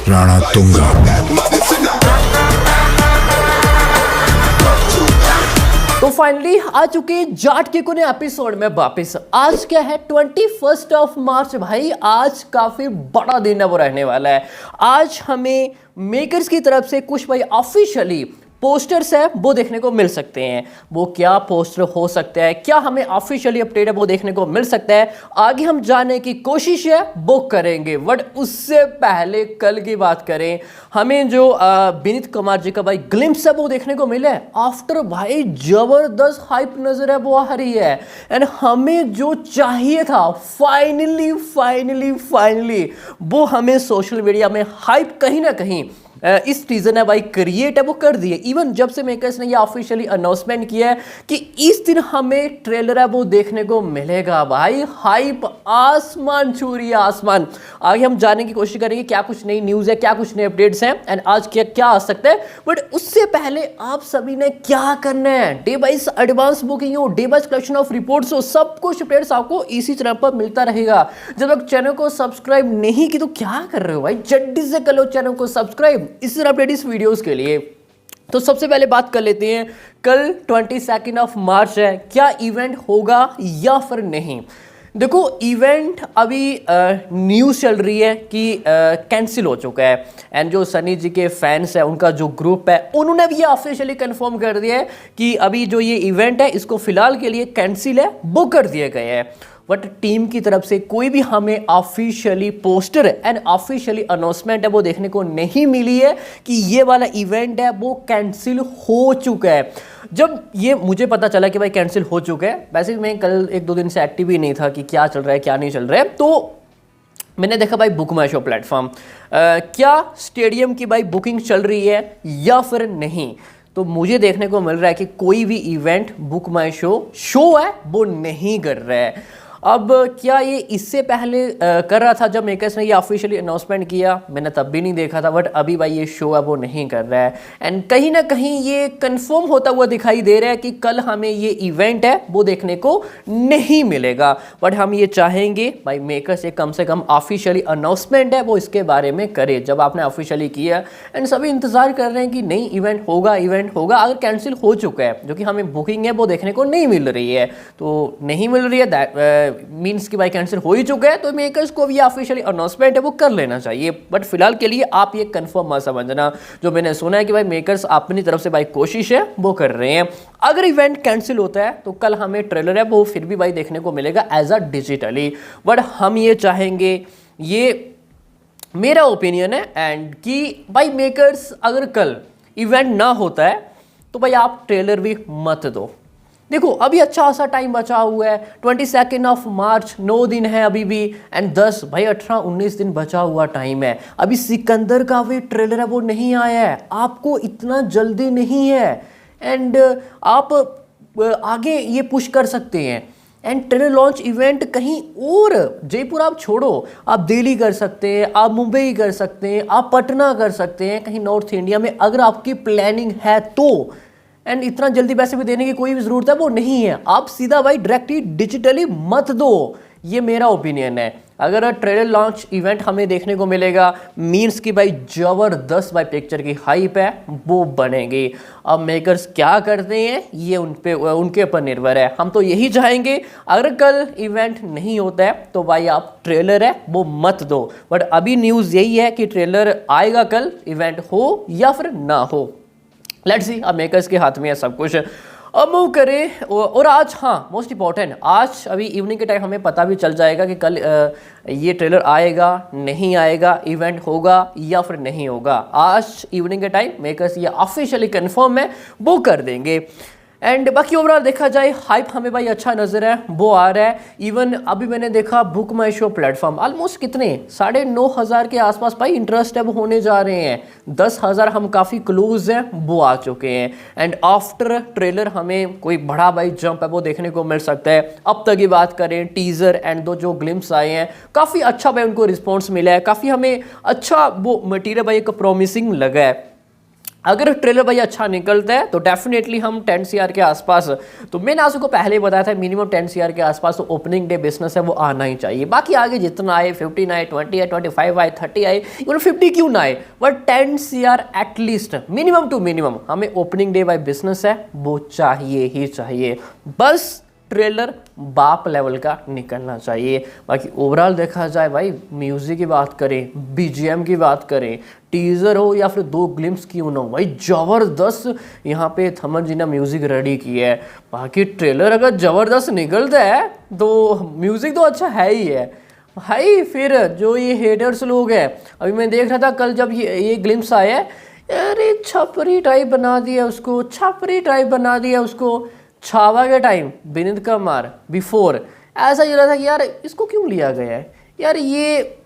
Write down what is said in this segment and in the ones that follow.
राणा तुंगा। तो फाइनली आ चुके जाट के कोने एपिसोड में वापस। आज क्या है 21 मार्च भाई, आज काफी बड़ा दिन है वो रहने वाला है। आज हमें मेकर्स की तरफ से कुछ भाई ऑफिशियली पोस्टर्स है वो देखने को मिल सकते हैं। वो क्या पोस्टर हो सकता है, क्या हमें ऑफिशियली अपडेट है वो देखने को मिल सकता है, आगे हम जानने की कोशिश है वो करेंगे। बट उससे पहले कल की बात करें, हमें जो विनीत कुमार जी का भाई ग्लिम्स है वो देखने को मिला है। आफ्टर भाई जबरदस्त हाइप नजर है वो आ रही है, एंड हमें जो चाहिए था फाइनली वो हमें सोशल मीडिया में हाइप कहीं ना कहीं इस टीजर ने भाई क्रिएट है वो कर दिए। इवन जब से मेकर्स ने ये ऑफिशियली अनाउंसमेंट किया है कि इस दिन हमें ट्रेलर है वो देखने को मिलेगा, भाई हाइप आसमान छू रही है, आसमान। आगे हम जानने की कोशिश करेंगे क्या कुछ नई न्यूज़ है, क्या कुछ नए अपडेट्स हैं, एंड आज क्या क्या आ सकता है। बट उससे पहले आप सभी ने क्या करना है, डे वाइज एडवांस बुकिंग हो, day wise collection of reports हो, सब कुछ अपडेट्स आपको इसी चैनल पर मिलता रहेगा। जब तक चैनल को सब्सक्राइब नहीं की तो क्या कर रहे हो भाई, जल्दी से कर लो चैनल को सब्सक्राइब इस अपडेट इस वीडियोस के लिए। तो सबसे पहले बात कर लेते हैं, कल 22 मार्च है, क्या इवेंट होगा या फिर नहीं। देखो इवेंट अभी न्यूज़ चल रही है कि कैंसिल हो चुका है, एंड जो सनी जी के फैंस है उनका जो ग्रुप है उन्होंने भी ये ऑफिशियली कंफर्म कर दिया है कि अभी जो ये इवेंट है इसको फिलहाल के लिए कैंसिल है, बुक कर दिए गए हैं। बट टीम की तरफ से कोई भी हमें officially poster and officially announcement है वो देखने को नहीं मिली है कि ये वाला इवेंट है वो कैंसिल हो चुका है। जब ये मुझे पता चला कि भाई कैंसिल हो चुका है, वैसे मैं कल एक दो दिन से एक्टिव ही नहीं था कि क्या चल रहा है क्या नहीं चल रहा है, तो मैंने देखा भाई बुक माई शो प्लेटफॉर्म क्या स्टेडियम की भाई बुकिंग चल रही है या फिर नहीं। तो मुझे देखने को मिल रहा है कि कोई भी इवेंट बुक माई शो है वो नहीं कर रहा है। अब क्या ये इससे पहले कर रहा था जब मेकर्स ने ये ऑफिशियली अनाउंसमेंट किया, मैंने तब भी नहीं देखा था। बट अभी भाई ये शो है वो नहीं कर रहा है, एंड कहीं ना कहीं ये कंफर्म होता हुआ दिखाई दे रहा है कि कल हमें ये इवेंट है वो देखने को नहीं मिलेगा। बट हम ये चाहेंगे भाई मेकर्स ये कम से कम ऑफिशियली अनाउंसमेंट है वो इसके बारे में करे। जब आपने ऑफिशियली किया एंड सभी इंतजार कर रहे हैं कि नहीं इवेंट होगा, अगर कैंसिल हो चुका है जो कि हमें बुकिंग है वो देखने को नहीं मिल रही है, तो नहीं मिल रही है मीन्स कि भाई कैंसिल हो ही चुका है, तो मेकर्स को भी ऑफिशियली अनाउंसमेंट है वो कर लेना चाहिए। बट फिलहाल के लिए आप ये कंफर्म मत समझना, जो मैंने सुना है कि भाई मेकर्स अपनी तरफ से भाई कोशिश है वो कर रहे हैं। अगर इवेंट कैंसिल होता है तो कल हमें ट्रेलर है वो फिर भी भाई देखने को मिलेगा एज अ डिजिटली। बट हम ये चाहेंगे, ये मेरा ओपिनियन है एंड कि भाई मेकर्स अगर कल इवेंट ना होता है तो भाई आप ट्रेलर भी मत दो। देखो अभी अच्छा सा टाइम बचा हुआ है, 22 मार्च 9 दिन है अभी भी, एंड 10 भाई 18-19 दिन बचा हुआ टाइम है। अभी सिकंदर का भी ट्रेलर है वो नहीं आया है, आपको इतना जल्दी नहीं है, एंड आप आगे ये पुश कर सकते हैं। एंड ट्रेलर लॉन्च इवेंट कहीं और, जयपुर आप छोड़ो, आप दिल्ली कर सकते हैं, आप मुंबई कर सकते हैं, आप पटना कर सकते हैं, कहीं नॉर्थ इंडिया में अगर आपकी प्लानिंग है तो। एंड इतना जल्दी पैसे भी देने की कोई भी ज़रूरत है वो नहीं है, आप सीधा भाई डायरेक्टली डिजिटली मत दो, ये मेरा ओपिनियन है। अगर ट्रेलर लॉन्च इवेंट हमें देखने को मिलेगा मीन्स कि भाई ज़बरदस्त भाई पिक्चर की हाइप है वो बनेगी। अब मेकर्स क्या करते हैं ये उनके ऊपर निर्भर है। हम तो यही चाहेंगे अगर कल इवेंट नहीं होता है तो भाई आप ट्रेलर है वो मत दो। बट अभी न्यूज़ यही है कि ट्रेलर आएगा कल, इवेंट हो या फिर ना हो, लेट्स सी, अब मेकर्स के हाथ में है सब कुछ। अब मूव करें और आज, हाँ मोस्ट इंपॉर्टेंट, आज अभी इवनिंग के टाइम हमें पता भी चल जाएगा कि कल ये ट्रेलर आएगा नहीं आएगा, इवेंट होगा या फिर नहीं होगा। आज इवनिंग के टाइम मेकर्स ये ऑफिशियली कंफर्म है वो कर देंगे। एंड बाकी ओवरऑल देखा जाए हाइप हमें भाई अच्छा नजर है वो आ रहा है। इवन अभी मैंने देखा बुक माई शो प्लेटफॉर्म ऑलमोस्ट कितने 9,500 के आसपास भाई इंटरेस्ट अब होने जा रहे हैं, 10,000 हम काफ़ी क्लोज हैं वो आ चुके हैं। एंड आफ्टर ट्रेलर हमें कोई बड़ा भाई जंप है वो देखने को मिल सकता है। अब तक की बात करें टीजर एंड दो जो ग्लिम्स आए हैं काफ़ी अच्छा भाई उनको रिस्पॉन्स मिला है, काफ़ी हमें अच्छा वो मटीरियल भाई एक प्रॉमिसिंग लगा है। अगर ट्रेलर भाई अच्छा निकलता है तो डेफिनेटली हम 10 CR के आसपास, तो मैंने आप सबको पहले ही बताया था मिनिमम 10 CR के आसपास तो ओपनिंग डे बिजनेस है वो आना ही चाहिए। बाकी आगे जितना आए 15 आए 20 आए 25 आए 30 आए इवन 50 क्यों ना आए, but 10 CR at least minimum to minimum हमें ओपनिंग डे बाय बिजनेस है वो चाहिए ही चाहिए। बस ट्रेलर बाप लेवल का निकलना चाहिए। बाकी ओवरऑल देखा जाए भाई, म्यूजिक की बात करें, बीजीएम की बात करें, टीजर हो या फिर 2 ग्लिम्स क्यों ना हो भाई, जबरदस्त यहाँ पे थमन जी ने म्यूजिक रेडी की है। बाकी ट्रेलर अगर जबरदस्त निकलता है तो म्यूजिक तो अच्छा है ही है भाई। फिर जो ये हेटर्स लोग हैं, अभी मैं देख रहा था कल जब ये ग्लिम्स आया, अरे छपरी टाइप बना दिया उसको, छपरी टाइप बना दिया उसको। छावा के टाइम विनीत कुमार बिफोर ऐसा ही रहा था कि यार इसको क्यों लिया गया है यार, ये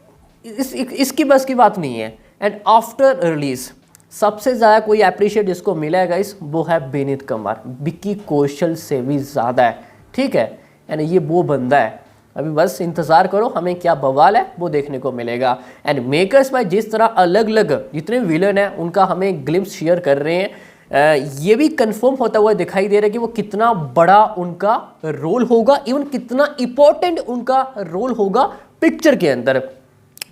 इसकी बस की बात नहीं है। एंड आफ्टर रिलीज सबसे ज़्यादा कोई अप्रिशिएट जिसको मिला है गाइस वो है विनीत कुमार, विक्की कौशल से भी ज़्यादा है, ठीक है। एंड ये वो बंदा है, अभी बस इंतज़ार करो हमें क्या बवाल है वो देखने को मिलेगा। एंड मेकर्स भाई जिस तरह अलग अलग जितने विलन हैं उनका हमें ग्लिम्स शेयर कर रहे हैं, ये भी कंफर्म होता हुआ दिखाई दे रहा है कि वो कितना बड़ा उनका रोल होगा, इवन कितना इंपॉर्टेंट उनका रोल होगा पिक्चर के अंदर।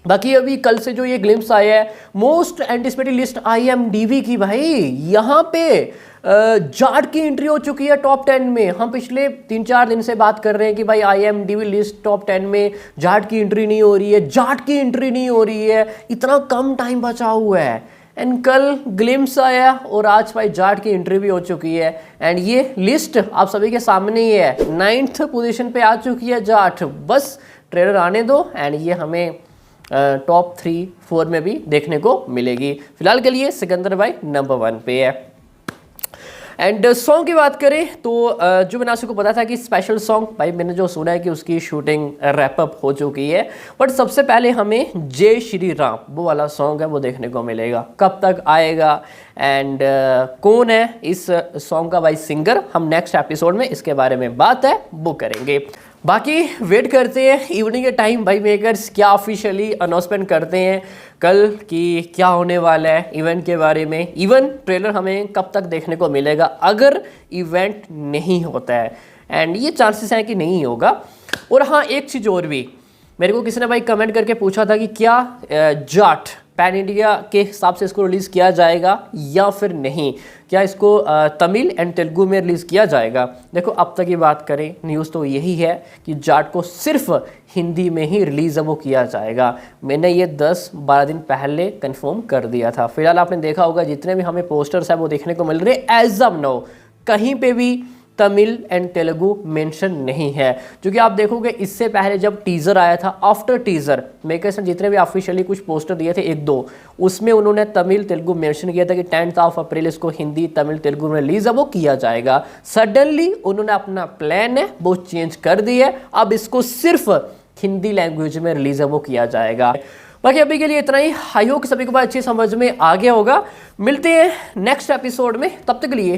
बाकी अभी कल से जो ये ग्लिम्स आया है, मोस्ट एंटिसिपेटेड लिस्ट IMDb की भाई, यहाँ पे जाट की एंट्री हो चुकी है टॉप 10 में। हम पिछले 3-4 दिन से बात कर रहे हैं कि भाई IMDb लिस्ट टॉप 10 में जाट की एंट्री नहीं हो रही है, जाट की एंट्री नहीं हो रही है, इतना कम टाइम बचा हुआ है। एंड कल ग्लिम्स आया और आज भाई जाट की एंट्री भी हो चुकी है। एंड ये लिस्ट आप सभी के सामने ही है, 9th पोजीशन पे आ चुकी है जाट। बस ट्रेलर आने दो एंड ये हमें टॉप 3-4 में भी देखने को मिलेगी। फिलहाल के लिए सिकंदर भाई नंबर 1 पे है। एंड सॉन्ग की बात करें तो जो मैंने आपको पता था कि स्पेशल सॉन्ग भाई मैंने जो सुना है कि उसकी शूटिंग रैपअप हो चुकी है, बट सबसे पहले हमें जय श्री राम वो वाला सॉन्ग है वो देखने को मिलेगा। कब तक आएगा एंड कौन है इस सॉन्ग का भाई सिंगर, हम नेक्स्ट एपिसोड में इसके बारे में बात है वो करेंगे। बाकी वेट करते हैं इवनिंग के टाइम भाई मेकर्स क्या ऑफिशियली अनाउंसमेंट करते हैं कल कि क्या होने वाला है इवेंट के बारे में। इवन ट्रेलर हमें कब तक देखने को मिलेगा अगर इवेंट नहीं होता है, एंड ये चांसेस हैं कि नहीं होगा। और हाँ एक चीज़ और भी, मेरे को किसी ने भाई कमेंट करके पूछा था कि क्या जाट पैन इंडिया के हिसाब से इसको रिलीज़ किया जाएगा या फिर नहीं, क्या इसको तमिल एंड तेलुगु में रिलीज़ किया जाएगा। देखो अब तक की बात करें न्यूज़ तो यही है कि जाट को सिर्फ हिंदी में ही रिलीज़ वो किया जाएगा। मैंने ये 10-12 दिन पहले कंफर्म कर दिया था। फिलहाल आपने देखा होगा जितने भी हमें पोस्टर्स हैं वो देखने को मिल रहे हैं, एज ऑफ नाउ कहीं पे भी तमिल एंड तेलुगु मेंशन नहीं है। क्योंकि आप देखोगे इससे पहले जब टीज़र आया था, आफ्टर टीज़र मेकर्स ने जितने भी ऑफिशियली कुछ पोस्टर दिए थे 1-2, उसमें उन्होंने तमिल तेलुगु मेंशन किया था कि 10th अप्रैल इसको हिंदी तमिल तेलुगु में रिलीज वो किया जाएगा। सडनली उन्होंने अपना प्लान है वो चेंज कर दिया, अब इसको सिर्फ हिंदी लैंग्वेज में रिलीज वो किया जाएगा। बाकी अभी के लिए इतना ही। आई होप सभी को बात अच्छी समझ में आ गया होगा। मिलते हैं नेक्स्ट एपिसोड में, तब तक के लिए